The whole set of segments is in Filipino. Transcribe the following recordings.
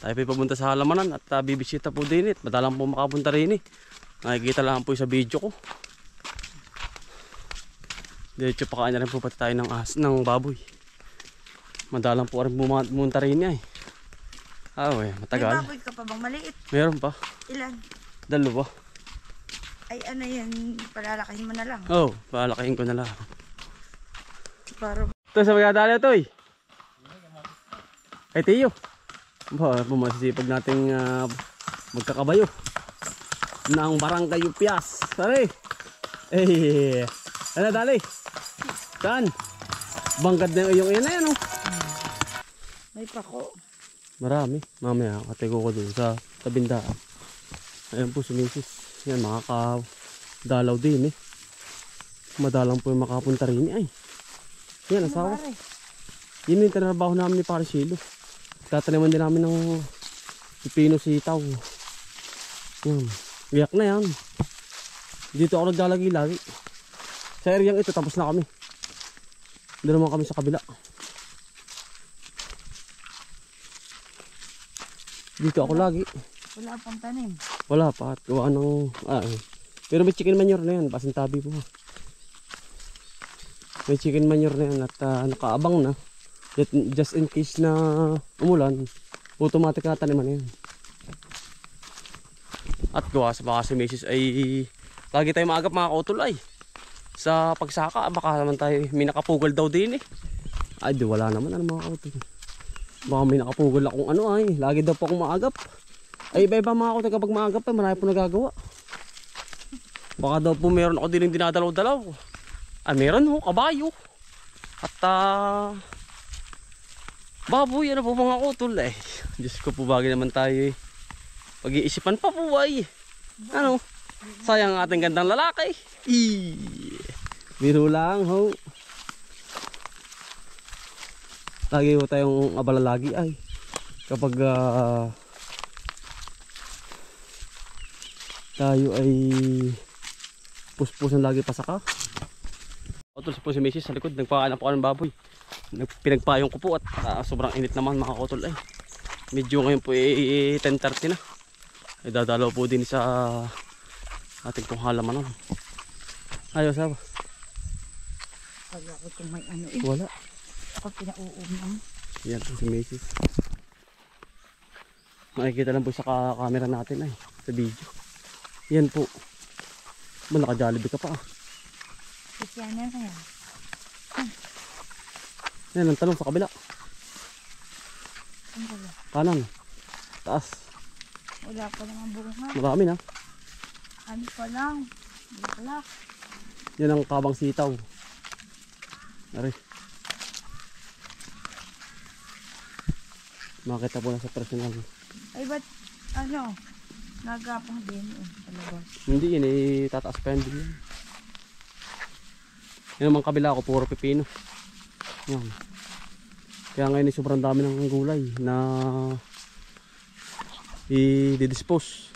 Tayo po pupunta sa halamanan at bibisita po din it. Madalang po makapunta rin eh. Nakikita lang po sa video ko. Diretso pa kain na rin po pati tayo ng baboy. Madalang po rin pumunta rin eh. Matagal. May baboy ka pa bang maliit? Meron pa. Ilan? 2. Ay ano yan, palalakihin mo na lang. Oo, palalakihin ko na lang. Para... Ito sa magdadala ito eh. Ay Tiyo. Masisipag nating magkakabayo. Ng barangay Upias. Pare. Ano dali? Saan? Bangkad na yung ina yan oh. May pako. Marami. Mamaya katego ko dun sa tabindaan. Ayan po si Mrs. Yan makakadalaw din eh. Madalang po yung makapunta rin ay. Yan asawa. Yun yung tinrabaho namin ni Pare Silo. Tataniman din namin ng pipino sitaw. Yan. Iyak na yan. Dito ako naglalagi lagi. Sa areang ito tapos na kami. Doon naman kami sa kabila. Dito ako lagi. Wala pang tanim. Wala pa. At gawa ng... Pero may chicken manure na yan. Pasintabi po. May chicken manure na yan. At nakaabang na. Just in case na umulan, automatic na taniman na yan. At gawa sa baka si Mrs. ay lagi tayo maagap mga kautol ay. Sa pagsaka, baka naman tayo may nakapugal daw din eh. Ay di wala naman ano mga kautol. Baka may nakapugal akong ano ay. Lagi daw po akong maagap. Ay iba-iba mga kautol kapag maagap ay marami po nagagawa. Baka daw po meron ako din yung dinadalaw-dalaw. Ay meron ho, kabayo. At baboy, ano po mga kautol eh. Diyos ko po bagay naman tayo eh. Pag-iisipan pa po ay. Ano? Sayang ang ating gandang lalaki. Biro lang ho. Lagi ho tayong abala lagi ay. Kapag tayo ay puspusan lagi pasaka. Kautol po si Mrs. sa likod. Nagpakain po ako ng baboy. Pinagpayong ko po at sobrang init naman mga kautol ay. Medyo ngayon po 10:30 na. Ay dadalaw po din sa ating pong halamanan. Ayos ba? Wala ko kung may ano eh. Wala. Ako pinauumang. Yan po si Mrs. Makikita lang po sa camera natin ay. Sa video. Yan po. Naka-Jollibee ka pa ah. Kasi yan na yan. Yan ang talong sa kabila. Ano ba? Kanan. Taas. Wala pa naman bunga. Marami na. Ano pa lang. Wala. Yan ang kabang sitaw. Ari. Makita po na sa personal. Ay ba't ano? Nagapang din eh. Palabas. Hindi yan eh. Tataas pa yan din yan. Yan naman kabila ko. Puro pipino. Yan. Kaya ngayon ay sobrang dami ng gulay na i-dispose.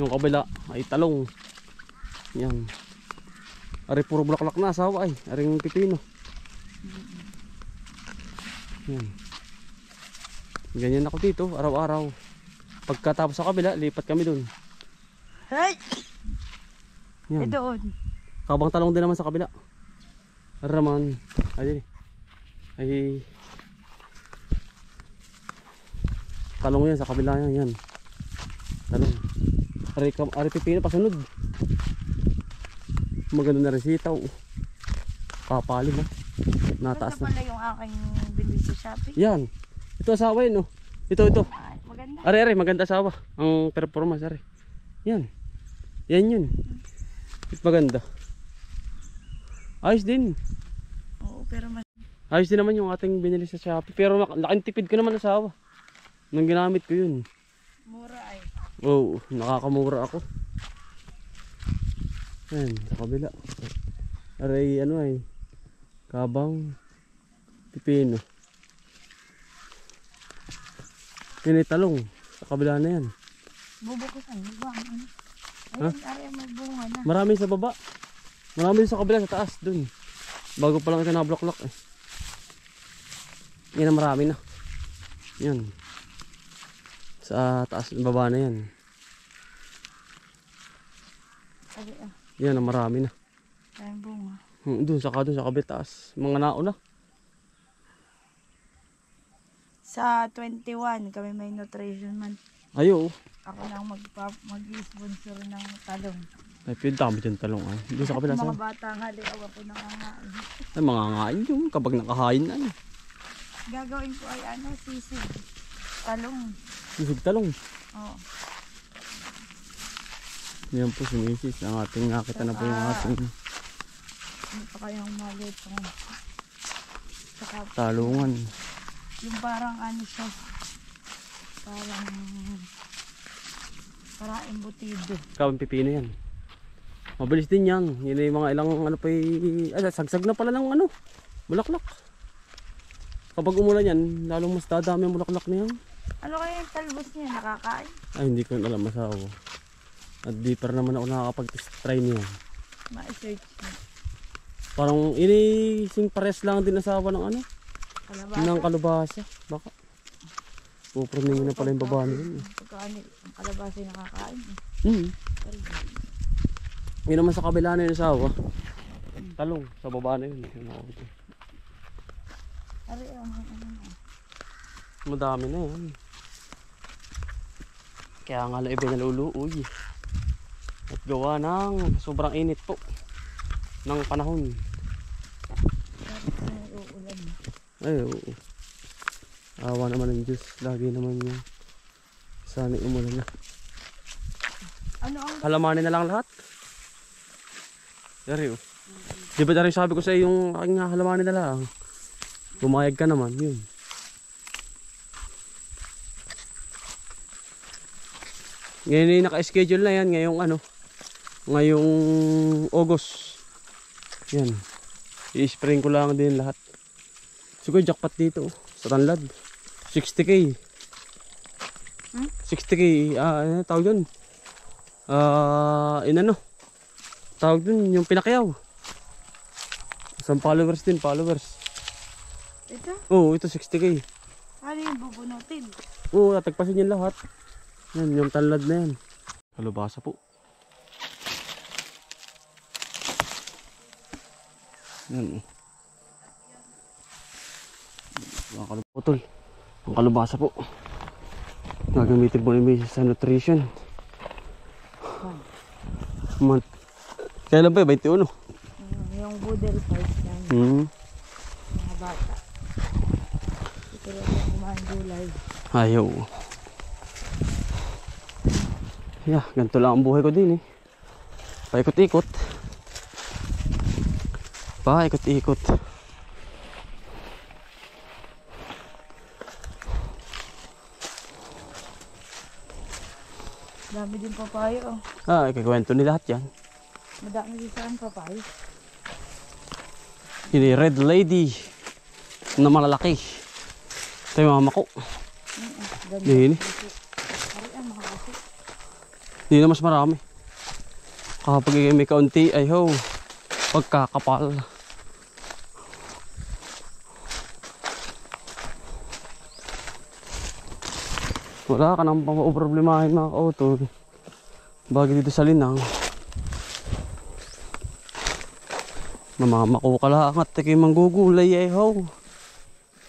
Yung kabila ay talong. Yan. Ari puro bulaklak na asawa ay. Aring pipino. Yan. Ganyan ako dito araw-araw. Pagkatapos sa kabila, lipat kami dun. Hey! Yan. Doon. Kabang talong din naman sa kabila. Raman. Ay talong yan sa kabila yan. Yan. Talong. Ari pipino pasunod. Maganda na rin sitaw. Papali na. Nataas Ito na. pala yung aking binili sa Shopee. Yan. Ito asawa yun oh. Ito. Ay, maganda. Ari, maganda asawa. Ang performance ari. Yan. Yan yun. Maganda. Ayos din. Oo, pero mas... Ayos din naman yung ating binili sa Shopee. Pero laking tipid ko naman asawa. Nung ginamit ko yun. Mura ay. Oo, nakakamura ako. Yan, sa kabila. Aray, ano ay. Kabang pipino. Yan ay talong. Sa kabila na yan. Bubukusan. Ha? Ayun, may bunga na. Marami sa baba. Marami sa kabila, sa taas, dun. Bago pa lang ito nabulaklak eh. Yan ang marami na. Yan. Sa taas ng baba na yan. Sabi Yan, marami na. tayong bunga. Doon sa kabitaas. Mga nauna. Sa 21, kami may nutrition man. Ayo. Ako lang mag-sponsor ng talong. Ay, pwede dami dyan talong ay. Doon sa kabila Mga bata nga, liaw ako nangangain. Ay, mga ngain yung kapag nakahain na. Gagawin ko ay sisig. Talong. Sisig talong. Oo. Yan po si Mrs. Ang ating nakita na po yung ating Ano pa kayong maliit ko? Saka talungan. yung parang siya. Parang embutido. Kawang pipino yan. Mabilis din yan. Yun ay mga ilang sagsag na pala ng bulaklak. Kapag umulan yan, lalong mas dadami ang bulaklak na yan. Ano kaya yung talbos niya? Nakakain? Ay, hindi ko alam masawa. At di pa naman ako nakakapag-try niya. Ma-search mo. Parang inising pares lang din asawa ng Kalabasa. ng kalabasa. Baka. Pupruning na pala yung baba niya. Pagkaano, ang kalabasa yung nakakain. Yun naman sa kabila na yung asawa. Talong, sa baba na yun. Ari, Madami na yan. Kaya nga lang iba naluluoy. At gawa ng sobrang init po ng panahon. uulan. Ay, oo. Awa naman ng Diyos. Lagi naman yung sana umulan na. Ano ang Halamanin na lang lahat. Dari oh. Di ba dari sabi ko sa iyo yung aking halamanin na lang. Pumayag ka naman, yun. Ngayon ay naka-schedule na yan. Ngayong August. Yan. I-spring ko lang din lahat. Siguro jackpot dito. Sa Tanlad. 60k. 60k. Ano tawag yun? Tawag dun yung pinakyaw. Isang followers din. ito? Oo, ito 60k. Ano yung bubunutin? Oo, tatagpasin yan lahat. Yan, yung Tanlad na yan. Kalabasa po. Yan. Mga kalaputol. Ang kalabasa po. Gagamitin po ni Mrs. sa nutrition. Kailan ba? 21? Yung budel parts yan. Mga bata. Ito lang yung kumain gulay. Ayaw. Yeah, ganito lang ang buhay ko din eh. Paikot-ikot. Paikot-ikot. Dami din papayo. Ikikwento ni lahat yan. Madami din saan papayo. Ini red lady na malalaki. Ito yung mama ko. Dini. Hindi na mas marami. Kapag may kaunti ay pagkakapal. Wala ka nang problemahin mga kautol. Bagay dito sa linang. Mamamako ka lang at kayo manggugulay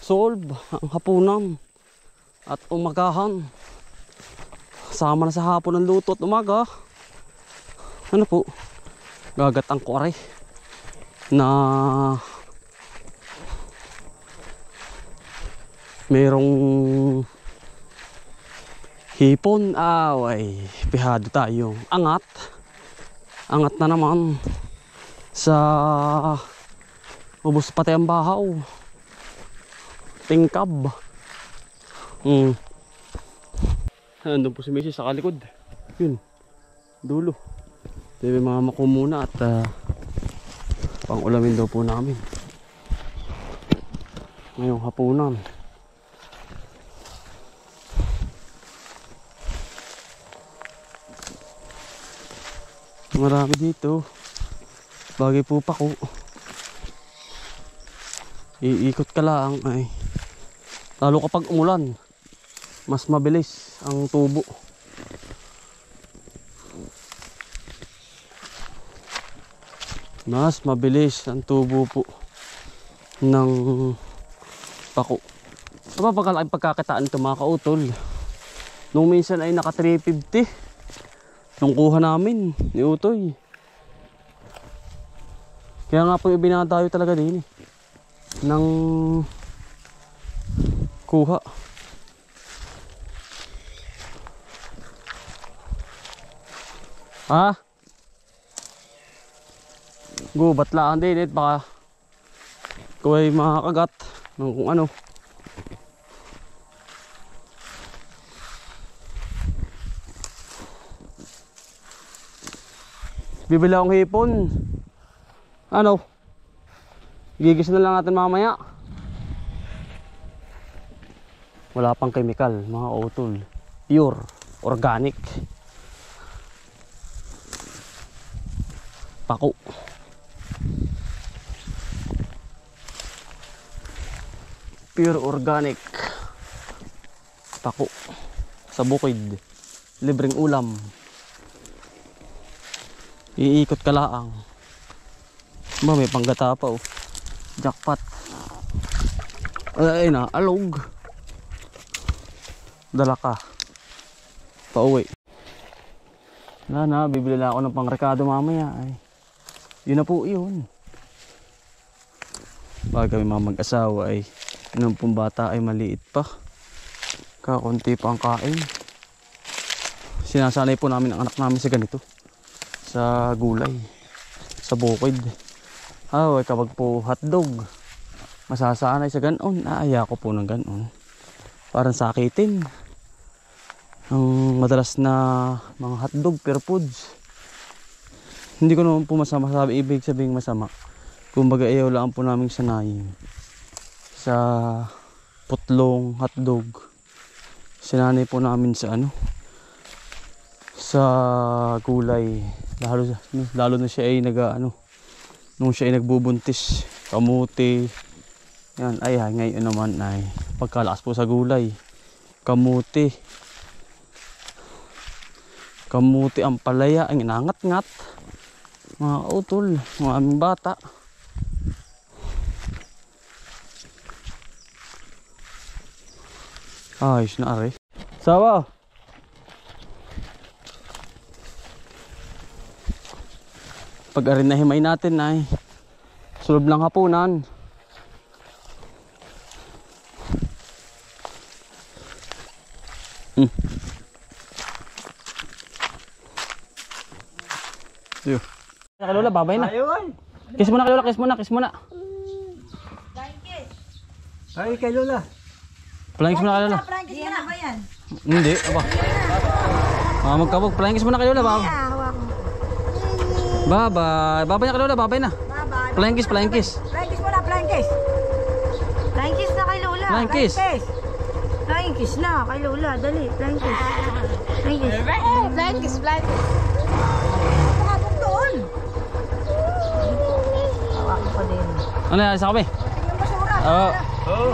Solve ang hapunan at umagahan. Sama na sa hapon ng luto at umaga. Ano po? Gagatang ko aray na merong hipon. Pihado tayo. Angat na naman sa ubos pati ang bahaw. Tingkab. Nandun po si Mrs. sa kalikod. Yun. Dulo. Ito yung mga mako muna at pang ulamin daw po namin ngayong hapunan. Marami dito. Bagay po pa ko. Iikot ka lang lalo kapag umulan. mas mabilis ang tubo. Mas mabilis ang tubo po ng pako. Aba, pagkakitaan ito mga kautol. Nung minsan ay naka 350 nung kuha namin ni Utoy. Kaya nga po ibinatayo talaga din ng kuha. Ha? Gubat lang din baka ikaw ay makakagat ng kung ano. Bibili akong hipon. Ano? Gigis na lang natin mamaya. Wala pang chemical, mga utol. Pure, organic. Pako. Pure organic. Pako. Sa bukid. Libreng ulam. Iikot ka laang. May panggata pa oh. Jackpot. Ay na, alog. Dala ka. Pauwi. Wala na, bibili lang ako ng pangrekado mamaya ay. Yun na po yun. Pag kami mga mag-asawa ay nung pong bata ay maliit pa. Kakunti pa ang kain. Sinasanay po namin ang anak namin sa ganito. Sa gulay, sa bukid. Kapag po hotdog, masasanay sa ganon. Aaya ko po ng ganon. Parang sakitin. Ang madalas na mga hotdog, pure foods. Hindi ko naman po masama, sabi ibig sabihin masama. Kumbaga ayaw lang po namin sanayin. Sa putlong hotdog, sinanay po namin sa ano, sa gulay. Lalo na siya ay nung siya ay nagbubuntis, kamuti. Yan, ngayon naman ay pagkalakas po sa gulay. Kamuti ang palaya, ang inangat-ngat. Mga utol, mga aming bata. Ayos na are. Sawa. Pag arin na himay natin ay sulob lang hapunan. Yo. Kay Lola, babay na. Ayun. Kiss muna kay Lola, kiss muna, kiss muna. Ay, kay Lola. Flying kiss muna kay Lola. Flying kiss muna ba yan? Hindi, aba. Magkabog, flying kiss muna kay Lola, babay. Bye-bye. Babay na kay Lola, babay na. Bye-bye. Flying kiss, flying kiss. Flying kiss muna, flying kiss. Flying kiss na kay Lola. Flying kiss. Flying kiss na kay Lola, dali. Flying kiss. Flying kiss. Flying kiss, flying kiss. Pakabog doon. Hawakan ko din. Ano yan, isa kami? Yung basura. Oo.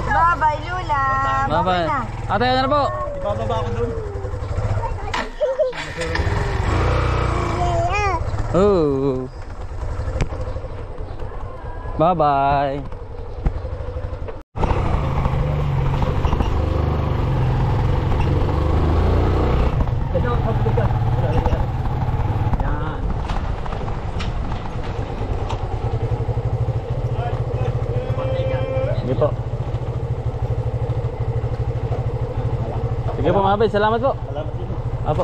Bye-bye, Lola. Bye-bye. Ate, ano na po? Ibababa ako doon. Oh. Bye-bye. Sige po. Sige po mga bay, salamat po. Salamat din. Apo.